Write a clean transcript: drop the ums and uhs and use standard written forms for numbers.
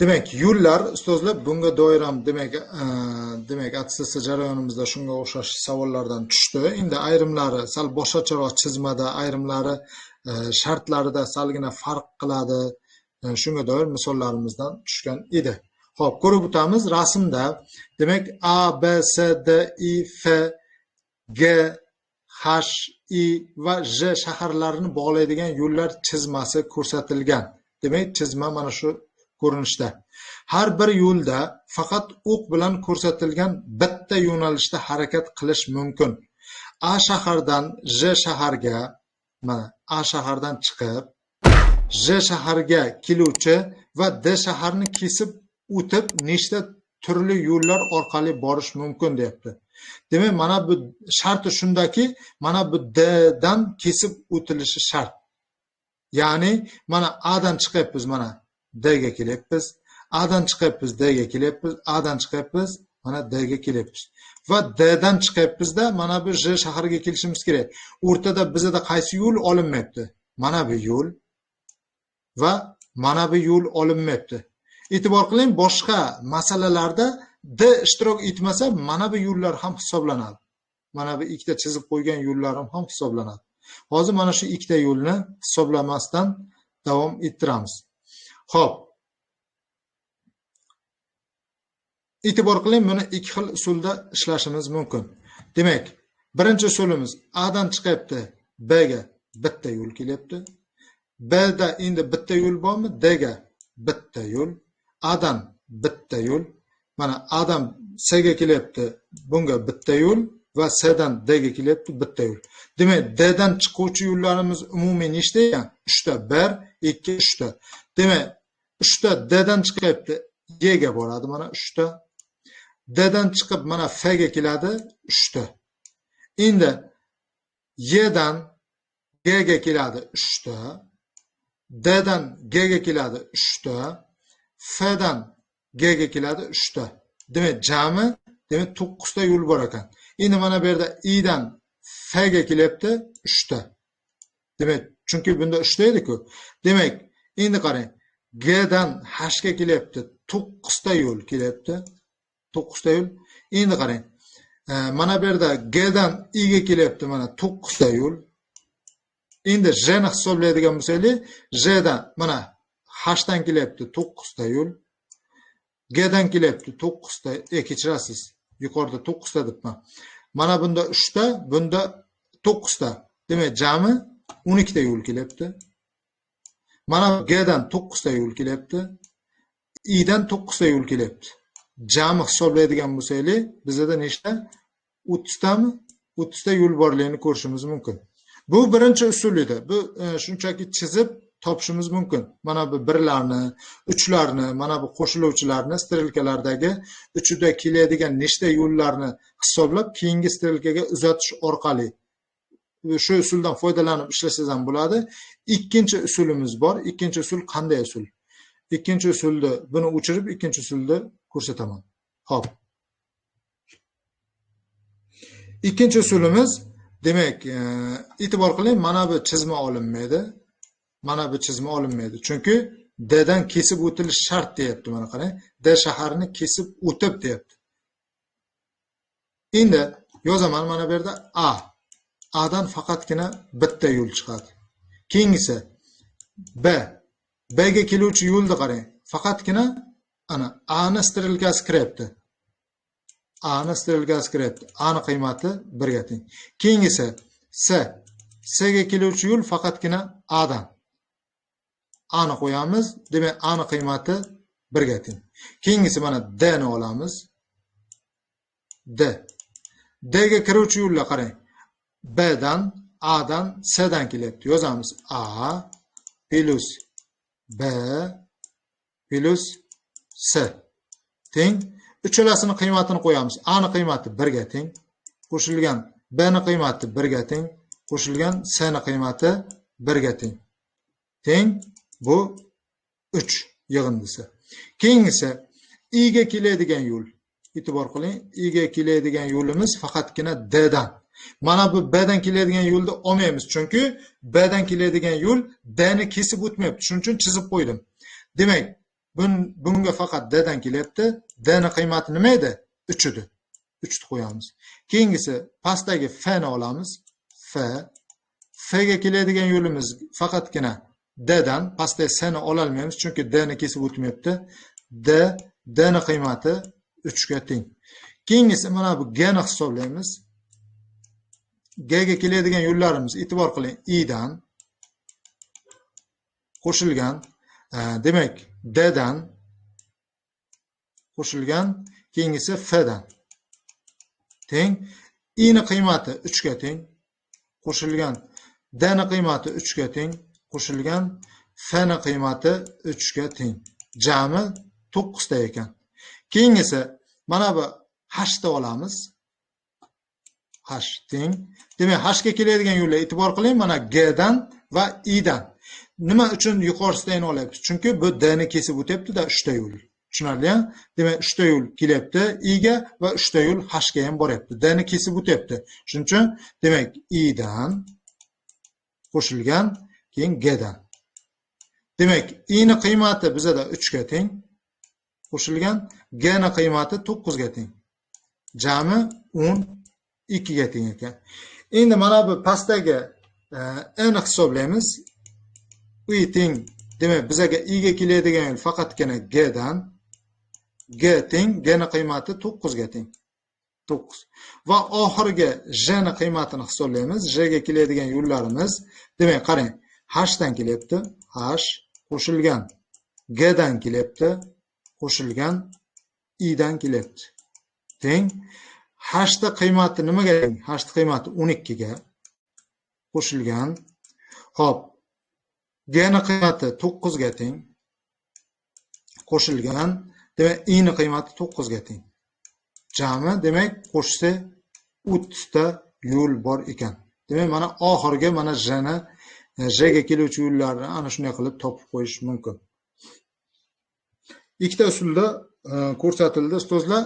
Demak, yo'llar ustozlar bunga doir ham demak attestatsiya jarayonimizda shunga o'xshash savollardan tushdi. Endi ayrimlari sal boshqacharoq chizmada, ayrimlari shartlarida salgina farq qiladi. Shunga doir misollarimizdan tushgan edi. Xo'p, ko'rib o'tamiz. Rasmda demak A, B, C, D, I, F, G, H, I va J shaharlarini bog'laydigan yo'llar chizmasi ko'rsatilgan. Demak, chizma mana shu ko'rinishda. Har bir yo'lda faqat o'q bilan ko'rsatilgan bitta yo'nalishda harakat qilish mumkin. A shahardan J shaharga, mana A shahardan chiqib, J shaharga keluvchi va D shaharni kesib o'tib nechta turli yo'llar orqali borish mumkin deyapti. Demak, mana bu sharti shundaki, mana bu D dan kesib o'tilishi shart. Ya'ni mana A dan chiqyapmiz, mana D ga kelyapmiz. A dan chiqyapmiz, D ga kelyapmiz. A dan chiqyapmiz, mana D ga kelyapmiz. Va D dan chiqyapmizda mana bu J shahariga kelishimiz kerak. O'rtada bizda qaysi yo'l olinmayapti? Mana bu yo'l va mana bu yo'l olinmayapti. E'tibor qiling, boshqa masalalarda D ishtirok etmasa, mana bu yo'llar ham hisoblanadi. Mana bu ikkita chizib qo'ygan yo'llarim ham hisoblanadi. Hozir mana shu ikkita yo'lni hisoblamasdan davom ettiramiz. Xo'p. E'tibor qiling, buni ikki xil usulda ishlashimiz mumkin. Demak, birinchi usulimiz A dan chiqyapti, B ga bitta yo'l kelyapti. B da endi bitta yo'l bormi? D ga bitta yo'l. A dan bitta yo'l. Mana A dan C ga kelyapti, bunga bitta yo'l va C dan D ga kelyapti, bitta yo'l. Demak, D dan chiquvchi yo'llarimiz umumiy nechta ekan? 3 ta. 1, 2, 3 ta. Demak, 3 ta D dan chiqyapti, G ga boradi mana 3 ta. D dan chiqib mana F ga keladi 3 ta. Endi Y dan G ga keladi 3 ta. D dan G ga keladi 3 ta. F dan G ga keladi 3 ta. Demak, jami 9 ta yo'l bor ekan. Endi mana bu yerda I dan F ga kelyapti 3 ta. Demak, chunki bunda 3 ta edi-ku. Demak, endi qarang. G dan H ga kelyapti 9 ta yo'l kelyapti. 9 ta yo'l. Endi qarang. Mana bu yerda G dan I ga kelyapti mana 9 ta yo'l. Endi J ni hisoblaydigan bo'lsak, J dan mana H dan kelyapti 9 ta yo'l. G dan kelyapti 9 ta, kechirasiz. Yuqorida 9 ta debman. Mana bunda 3 ta, bunda 9 ta. Demak, jami 12 ta yo'l kelyapti. Mana G dan 9 ta yo'l kelyapti. I dan 9 ta yo'l kelyapti. Jami hisoblaydigan bo'lsak, bizda nechta? 30 tami? 30 ta yo'l borligini ko'rishimiz mumkin. Bu birinchi usul edi. Bu shunchaki chizib topishimiz mumkin. Mana bu birlarni, uchlarni, mana bu qo'shiluvchilarni strelkalardagi uchida keladigan nechta yo'llarni hisoblab, keyingi strelkaga uzatish orqali shu usuldan foydalanib ishlasangiz ham bo'ladi. Ikkinchi usulimiz bor. Ikkinchi usul qanday usul? Ikkinchi usulni buni o'chirib, ikkinchi usulni ko'rsataman. Xo'p. Ikkinchi usulimiz, demak, e'tibor qiling, mana bu chizma olinmaydi. Mana bu chizma olinmaydi. Chunki D dan kesib o'tilish shart deyapti, mana qarang. D shaharini kesib o'tib deyapti. Endi yozaman, mana bu yerda A. A dan faqatgina bitta yo'l chiqadi. Keyingisi B. B ga keluvchi yo'lni qarang. Faqatgina ana A ni strelkasi kiryapti. A ni strelkasi kiryapti. A ni qiymati 1 ga teng. Keyingisi C. C ga keluvchi yo'l faqatgina A dan. A ni qo'yamiz. Demak, A ni qiymati 1 ga teng. Keyingisi mana D ni olamiz. D. D ga kiruvchi yo'llar qarang. B dan, A dan, C dan kelyapti. Yozamiz A plus B plus C teng. Uchalasini qiymatini qo'yamiz. A ni qiymati 1 ga teng. Qo'shilgan B ni qiymati 1 ga teng. Qo'shilgan C ni qiymati 1 ga teng. Teng bu 3 yig'indisi. Keyingisi I ga keladigan yo'l. E'tibor qiling, I ga keladigan yo'limiz faqatgina D dan. Mana bu B dan keladigan yo'lni olmaymiz, chunki B dan keladigan yo'l D ni kesib o'tmayapti. Shuning uchun chizib qo'ydim. Demak, bunga faqat d dan kelyapti. D ni qiymati nima edi? 3 edi. 3 ni qo'yamiz. Keyingisi pastdagi f ni olamiz. F ga keladigan yo'limiz faqatgina d dan, pastdagi s ni ola olmaymiz chunki d ni kesib o'tmayapti. D ni qiymati 3 ga teng. Keyingisi mana bu g ni hisoblaymiz. G ga keladigan yo'llarimiz, e'tibor qiling, i dan qo'shilgan, demak d dan qo'shilgan, keyingisi f dan teng. I ni qiymati 3 ga teng qo'shilgan, d ni qiymati 3 ga teng qo'shilgan, f ni qiymati 3 ga teng. Jami 9 ta ekan. Keyingisi mana bu h ni olamiz. H teng. Demak, h ga keladigan yo'llar, e'tibor qiling, mana g dan va i dan. Nima uchun yuqorisidagini olyapmiz? Chunki bu d ni kesib o'tyapti-da, 3 ta yo'l. Tushunarli-a? Demak, 3 ta yo'l kelyapti i ga va 3 ta yo'l h ga ham boryapti. D ni kesib o'tyapti. Shuning uchun demak i dan qo'shilgan, keyin g dan. Demak, i ni qiymati bizada 3 ga teng qo'shilgan, g ni qiymati 9 ga teng. Jami 12 ga teng ekan. Endi mana bu pastdagi ni hisoblaymiz. I teng, demak bizaga i ga keladigan yo'l faqatgina g dan. G teng, g ni qiymati 9 ga teng. 9. Va oxirgi j ni qiymatini hisoblaymiz. J ga keladigan yo'llarimiz, demak qarang, h dan kelyapti, h qo'shilgan, g dan kelyapti, qo'shilgan, i dan kelyapti. Teng. H ni qiymati nimaga teng? H ni qiymati 12 ga qo'shilgan. Xo'p, g ni qiymati 9 ga teng qo'shilgan. Demak, i ni qiymati 9 ga teng. Jami, demak, qo'shsa 30 ta yo'l bor ekan. Demak, mana oxirgi mana j ga keluvchi yo'llarni ana shunday qilib topib qo'yish mumkin. Ikkita usulda ko'rsatildi ustozlar.